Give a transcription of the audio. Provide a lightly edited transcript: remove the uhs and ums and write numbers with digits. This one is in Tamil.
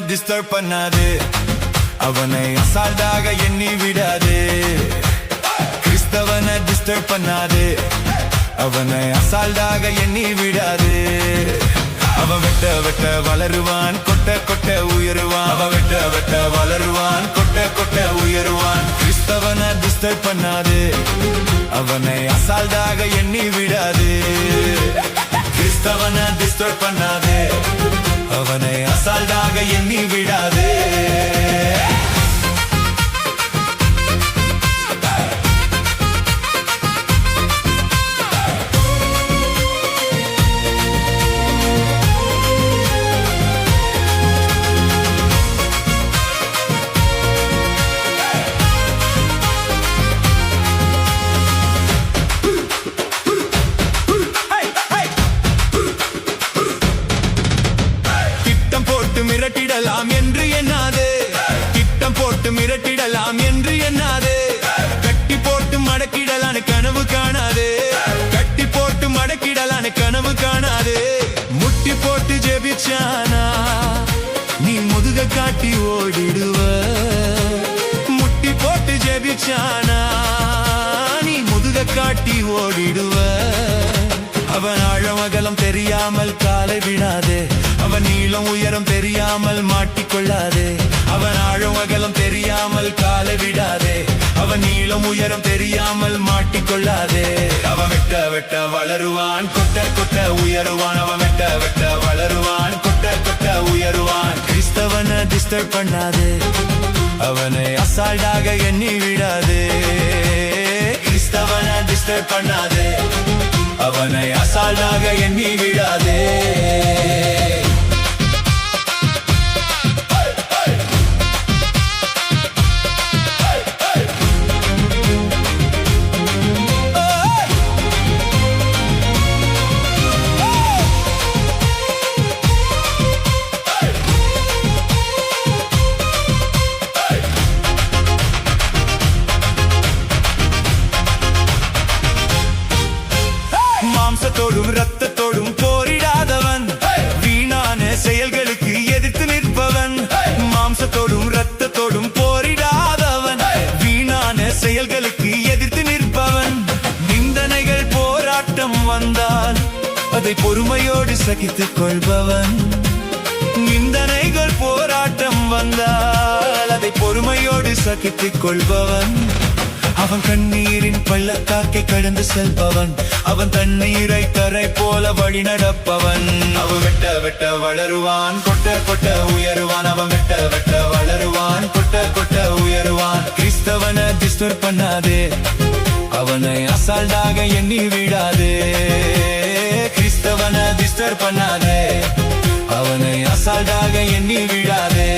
டிஸ்டர்ப் பண்ணாது, அவனை அசால்ட்டாக எண்ணி விடாது. கிறிஸ்தவனை டிஸ்டர்ப் பண்ணாது, அவனை அசால்ட்டாக எண்ணி விடாது. அவன் வெட்ட வெட்ட வளருவான், கொட்ட கொட்ட உயருவான். அவன் வெட்ட வெட்ட வளருவான், கொட்ட கொட்ட உயருவான். கிறிஸ்தவனை டிஸ்டர்ப் பண்ணாது, அவனை அசால்ட்டாக எண்ணி விடாது. கிறிஸ்தவனை டிஸ்டர்ப் பண்ணாது, அவனை அசால்ட்டாக எண்ணி விடாது. மிரட்டிடலாம் என்று எண்ணாது, திட்டம் போட்டு மிரட்டிடலாம் என்று எண்ணாது. கட்டி போட்டு மடக்கிடலான கனவு காணாது, கட்டி போட்டு மடக்கிடலான கனவு காணாது. முட்டி போட்டு ஜெபிச்சானா நீ முதுக காட்டி ஓடிடுவ. முட்டி போட்டு ஜெபிச்சானா நீ முதுக காட்டி ஓடிடுவ. அவன் ஆழம் அகலம் தெரியாமல் காலை விடாதே, அவன் நீளம் உயரம் தெரியாமல் மாட்டிக்கொள்ளாதே. அவன் ஆழம் அகலம் தெரியாமல் காலை விடாதே, அவன் நீளம் உயரம் தெரியாமல் மாட்டிக்கொள்ளாதே. அவன் வெட்ட வெட்ட வளருவான், கொட்ட கொட்ட உயருவான். அவன் வெட்ட வெட்ட வளருவான், கொட்ட கொட்ட உயருவான். கிறிஸ்தவனை டிஸ்டர்ப் பண்ணாதே, அவனை அசால்ட்டாக எண்ணி விடாதே. கிறிஸ்தவனை டிஸ்டர்ப் பண்ணாதே, அவனை அசால்ட்டாக எண்ணி விடாதே. மாம்சத்தோடும் ரத்தத்தோடும் போரிடாதவன், வீணான செயல்களுக்கு எதிர்த்து நிற்பவன். மாம்சத்தோடும் ரத்தத்தோடும் போரிடாதவன், வீணான செயல்களுக்கு எதிர்த்து நிற்பவன். நிந்தனைகள் போராட்டம் வந்தால் அதை பொறுமையோடு சகித்துக் கொள்பவன். நிந்தனைகள் போராட்டம் வந்தால் அதை பொறுமையோடு சகித்துக் கொள்பவன். அவன் கண்ணீரின் பள்ளத்தாக்கை கடந்து செல்பவன், அவன் தண்ணீரை கரை போல வழி நடப்பவன். அவன் வெட்ட வெட்ட வளருவான், கொட்ட கொட்ட உயருவான். அவன் வெட்ட வெட்ட வளருவான், கொட்ட கொட்ட உயருவான். கிறிஸ்தவனை டிஸ்டர்ப் பண்ணாதே, அவனை அசால்ட்டாக எண்ணி விடாதே. கிறிஸ்தவனை டிஸ்டர்ப் பண்ணாதே, அவனை அசால்ட்டாக எண்ணி விடாதே.